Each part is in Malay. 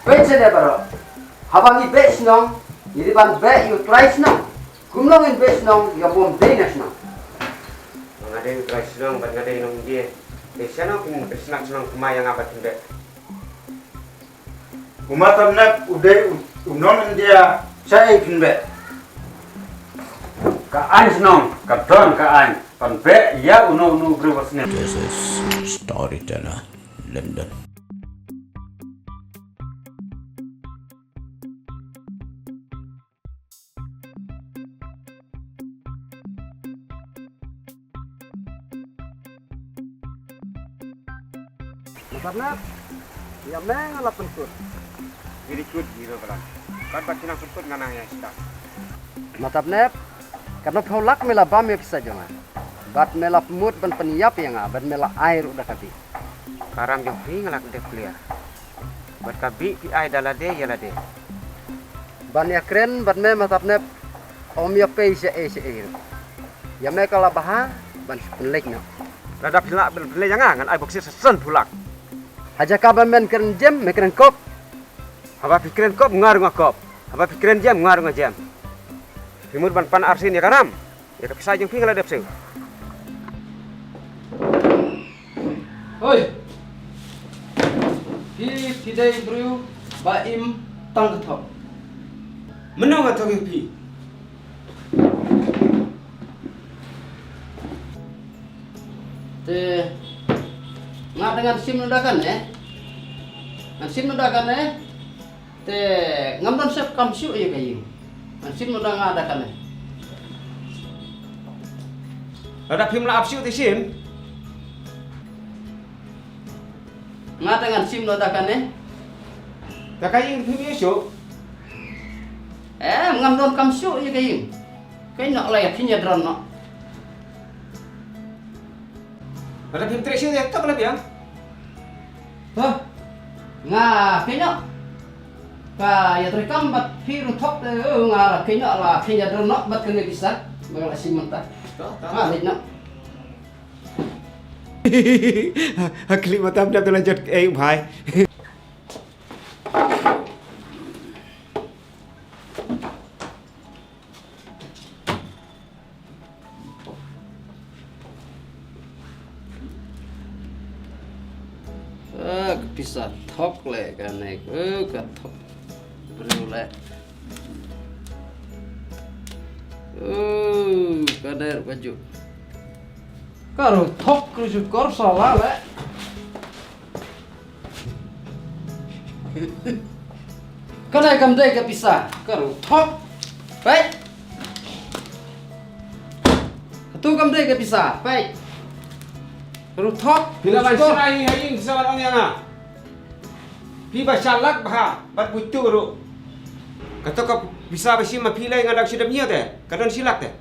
Pece de baro. Habangi bes nong, jadi ban be you twice nong. Kumlongin bes nong, ya bom denas nong. Ngadain twice nong, ban ngadain nong dia. Desa nong kin bersenang senang kemayang abad be. Umatam nak udah unon dia saya kinbe. Kaan senang, kadon kaan. Pan be ya uno berwasnya. This is Storyteller London. Karena ya mengalap pentut. Jadi kut gitu pelan. Kan pasti nang semput nganah ya sita. Matap nep, karena tolak mela bam ya bisa jangan. Bat mela mut ban peniap yang bat mela air udah kabi. Karam yang pi ngalak de clear. Bat kabi pi ai dalade ya lade. Ban ya keren bat me matap nep om ya pe se air. Ya me kala baha ban penlek na. Radap hilak bele jangan ai boksir sesen pulak. Haja kaban men keren jam me keren kop. Apa pikiran kop ngarung kop. Apa pikiran jam ngarung jam. Timur ban pan arsin ya karam. Ya kepisah jeung pi ngaladep seu. Oi. Tidai bru baim tang thok. Menong atau pi. Te nga dengan sim nudakan ngan sim nudakan te ngamdan sep kam siu ya kayu ngan sim nudah ngadakan Radap him la apsiu ti sim. nga dengan sim nudakan Kakaying him isu. ngamdan kam siu ya kayu kay nak layak hinya dron no Radap him tresiu ya tak lebih ya. Hah? Nga kayaknya ka ya rekam bat hiru thok nga kayaknya la kayaknya dron no bat kena bisa bagaimana sim mentah lihat no Hakli matam dah lanjut bhai. bisa thok le ka naik ka thok bru le kader baju karo thok kru kor sala le kana kam dai ka bisa karo thok pai tu kam dai ka bisa pai karo thok Bila bansirai haying sawan ong yang Pi basalak bah bat butu ru. Kata kau bisa besi ma pilai ngadak sidam nya teh. Kadon silak teh.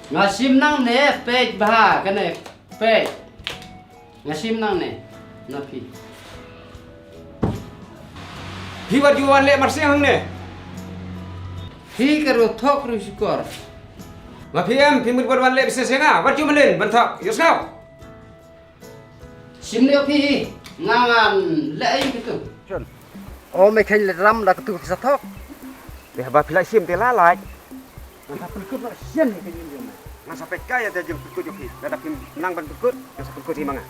ngasim nang ne pej bah kene pej ngasim nang ne napi Pi bat juan le marsi hang ne. hi karo thok ru sikor Ma PM pi mut wan le bisa senga. Bat ju melen bantak. Yo sao. sim ne pi ngangan le ai gitu oh me khen le ram da tu sa thok Be ba pilai sim te lalai. mantap perkut la sian ni kini ni Ngan sampai kaya teh jeung perkut joki. Dadak pim nang ban perkut, yang perkut manga.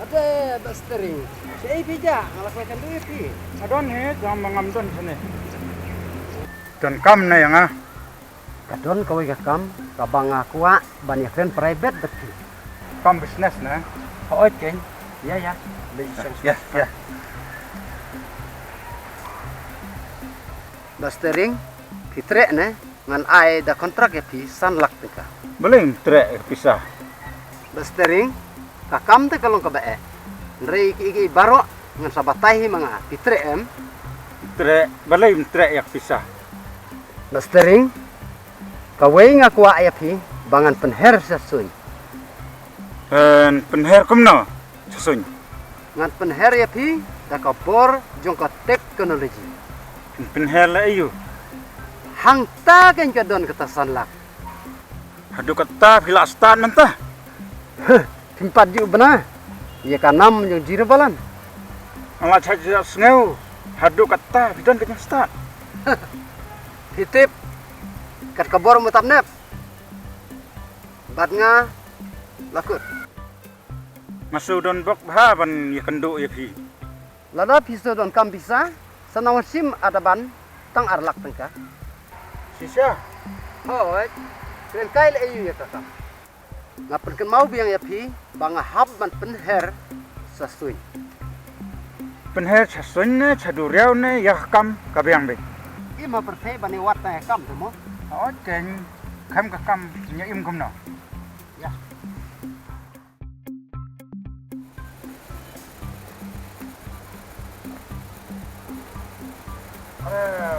ada bastering sei bija ngalakukan tu pi Adon he jam mengamdon sini. Dan kam na yang kadon kau kam kabang aqua banyak kren private betul kam bisnes na. oh ken ya ya Ya. bastering fitre ne ngan ai da kontrak ya pi san lak tika Boleh trek pisah. bastering kakam te kalong ka bae rei ki baro ngan sabatai manga fitre Trek boleh trek yak pisah. bastering kawai ngaku ai pi bangan penher sasuy Dan penher kumno susun. ngan penher ya pi da ka bor jong ka teknologi Penher la ayu. hang ta kan kadon kata san lak Hadu kata pila stan mentah. tempat ju bena Ia kanam yang jirabalan. Amat saja sengau. Hadu kata bidan kenyang start. Hitip kat kabor mutabnep. Batnga lakut. Masuk don bok bah ban ya kendo ya pi. Lada piso don kam bisa. Sanawan sim ada ban tang arlak tengka. Sisa. Hoi. Keren kail ayu ya kakak. Ngaperken mau biang ya pi. Banga hab ban penher sasuin. Penher chasun chaduriau ne ya kam kabyang be. Ima perthe bani wat na kam temo. Oh keng kam ka kam nya im kum no. Ya.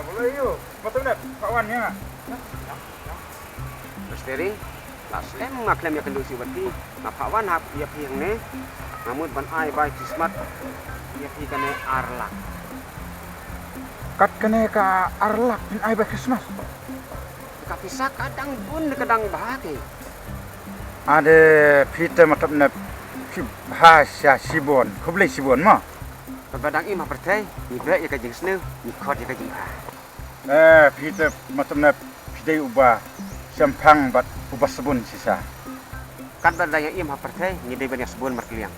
Boleh yuk. Betul nak kawannya. Misteri, laslem ngaklem ya kendusi berarti ngapawan hap ya piang ne, namun ban ai bai kismat ya pi kane arlak. Kat kene ka arlak pin ai ba Christmas. Kapisa kadang bun kadang bahake. Ada pita matab na pi bahasa Sibon, kublai Sibon ma. Kadang ima pertai, ni brek ya kajing sneu, ni khot ya kajing a. Pita matab na pidai ubah sampang bat ubah sebun sisa. Kadang yang ima pertai, ni dai banyak sebun markiliang.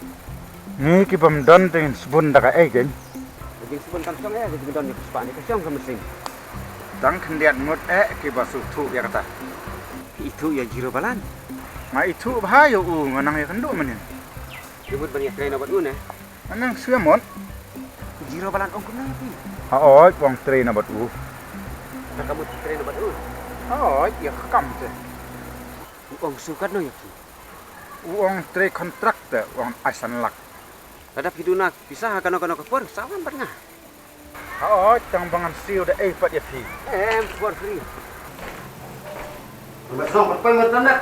Ni ki bamdon dengan sebun daga egen. Kajing sebun kan song ya, kajing don ni kuspa ni kasong ka mesin. Dang kendiat mut ki basu tu ya kata. Itu ya jiro balan. Ma itu bahayo manang ya kendo manin. Dibut banyak train obat un Manang suamon. Jiro balan ong kuna pi. Oi wong train abat Kamu train obat un. Oi ya kam te. Ong sukat no ya pi. Wong train kontrak te wong asan lak. Ada piduna pisah kano kepur sawan pernah. Oi tang bangan siu da pat ya pi. For free. Basong perpoi mutabnep.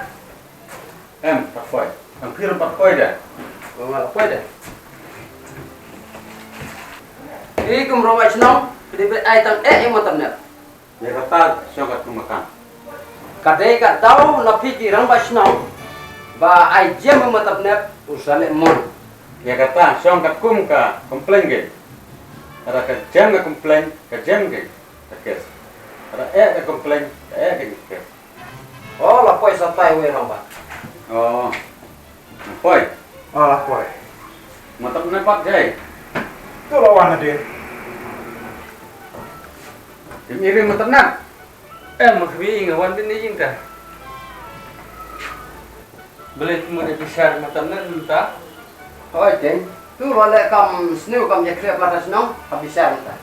Patfoy. Ang piron patfoy dah. Banga apa dah? Kum rawai senang. Diberi aitan yang mutabnep. Ya kata syokat kumakan. Kadai kat tahu napi kirang basnau. Ba ai jem mutabnep usale mon. Ya kata syokat kum ka komplain ge. Ada ka jam ka komplain ka jam ge. Takes. Ada ka komplain ka ge kes. Oh lapoi satai we ramba. Oh. Poi. Alah poy. Mata penepat jai. Tu lawan dia. Dimiri mata nak. Makhbi ngawan din ni inta. Boleh mo na pisar mata nak minta. Oh jeng. Tu wala kam snu kam yakre plata senang habisar entah.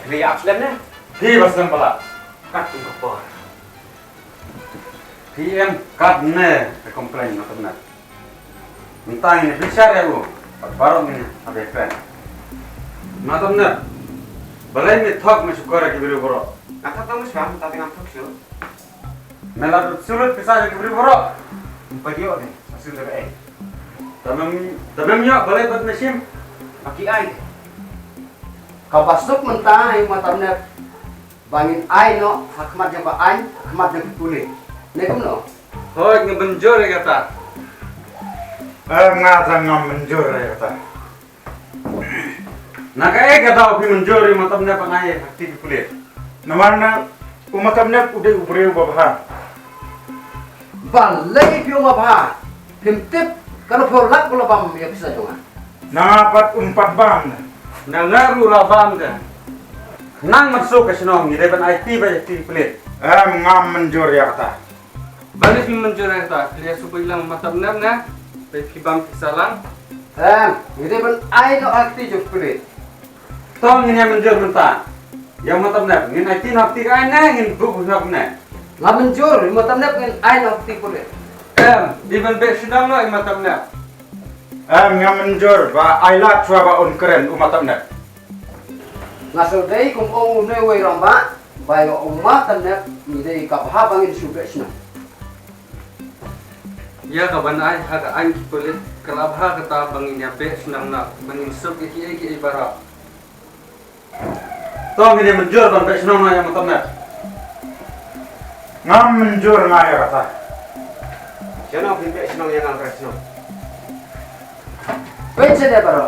Lihat sudah na. Pi basam pala. Kat kum kapor. PM kat ne komplain mata nak. Minta ini pisar ya bu. Baru ini ada keren. Mata nak. Balai ni thok me sukara ki beri boro. Kata kamu sekarang tapi ngam thok sih. Melar sulut pisah ki beri boro. Padio ni hasil dari Tamam nyo balai bat mesim. Maki ai. Kau basuk mentah yang mutabnep. Bangin ai no hakmat yang ba ai, hakmat yang pulih. Nekum no. Hoi ngebenjor ya kata. Ngata ngam menjur ya kata. Naka kata opi menjori matamnya pangai hakti di kulit. Namana umatamnya udah ubreu babah. Balai piu mabha. Pimtip kalau polak kalau bam ya bisa jonga. Nangapat umpat bang. Nangaru rabam ka. Nang masuk ke senong ni depan IT ba hakti di kulit. Ngam menjur ya kata. Balik menjur eta, dia supaya lang matabnam na, baik bang kisalang. Ini ben ai no akti jo pulih. Tong ini menjor mentah. Yang matamnya ngin IT hakti ka na ngin buku na. Ngamen jor mutabnep ngin ai no akti pulih. Di ban be sedang lo matabnam. Ngam menjur ba ailat chua ba on keren umatamnya. Ngasal dai kum ong ne we ramba. Bayo umma tanep ni dai kapha bangin subesna. Ya kaban ay haga an kipulit kalabha kata bangin ya be senang na bangin sub iki ibarat. Tong ini menjor ban be senong na yang matamnya. Ngam menjur ngaya kata. Siapa pun be senang yang angkat senang. Pwede na baro.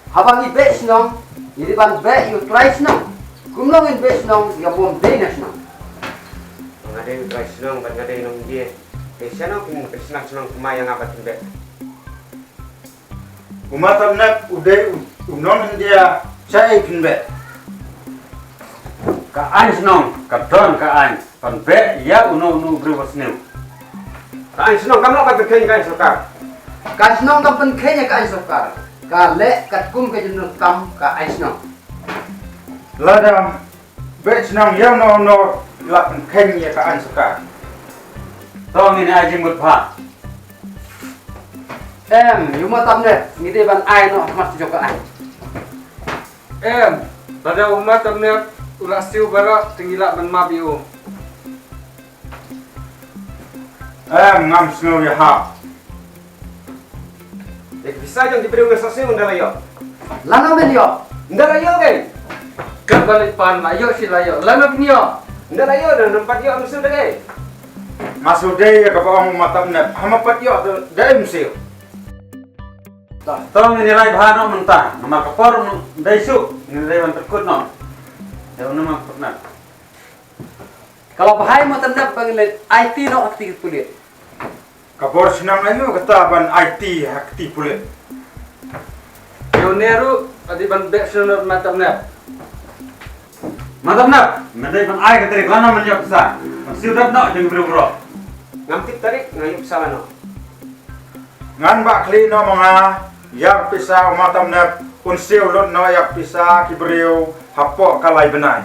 Habang ibe sinong, iriban be yung try sinong. Kumlongin be sinong, yabong be na sinong. Ngada yung try senang, ban ngada yung dia. Siapa pun be senang kumayang abat be. Umatam na uday unon dia saya pinbe. Kaan senang, kadon kaan. Pan be ya uno berubah senang. Kaan senang kamu apa berkini kaan sokar. Ka sinong ka pen kenya ka isokar. Ka le kat kum ka jinun kam ka ai sinong. Ladam bet nang yang no lapan kenya ka an suka. Tong ini aji mutpa. Yung matam ne, ngiti ban ai no mas tujo ka ai. Pada umat tamnya ulah siu bara tinggilah ban mabiu. Ngam snow ya ha. Bisa yang diberi ngasasi undalayo. Lano men yo. Undalayo kan? Kat balik pan layo si layo. Lama binyo. Undalayo dan tempat yo musuh deh. Masuday ka ba ang matam na hamapat yo dai museo. Tong ini lai bahano mentah, nama kapor daisu, ini lai terkut no. Ya nama pernah. Kalau bahai matam ne pangilet IT no aktif kulit. Kapor sinam layo kata ban IT hakti pule. Pioneru adiban be sunur matamnya. Mantap nak, mendai pan ai keteri lana menjak besar. Masih udah nak jangan bro. Ngamtip tarik ngayup salah no. Ngan ba kli no mga yak pisa matam na unseo lot no yak pisa kibreu hapo kalay benay.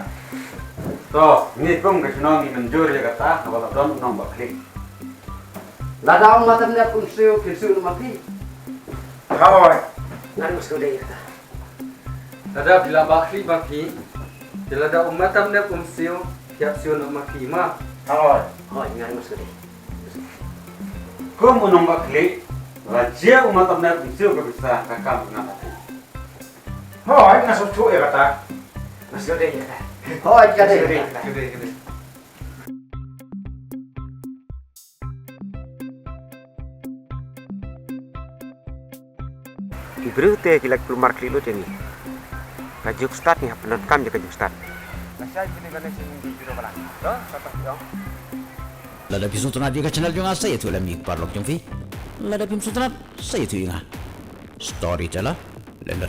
To, ini pun kesenang ini menjur ya kata, kalau don nombak klik. Ladaong matam ne pun siu kisu no mapi. Haoy. Nan mas kau deh kata. Tada bila bakli baki. Bila ada umat tamnya siu tiap siu nak maki ma. Haoy. Oh, ingat mas kau deh. Kau mau nombak klik, raja umat tamnya bisa bisa kakak mengatasi. Haoy ngaso chu ya kata. Mas kau deh kata. Hoy kade. Gede. Diberi teh kilak pelumar kilo jadi. Kajuk start nih, penonton kam juga kajuk start. Lada pisong tunat juga channel yung saya tu lami parlok yung fi. Lada pisong tunat saya tu yung storyteller. Lenda.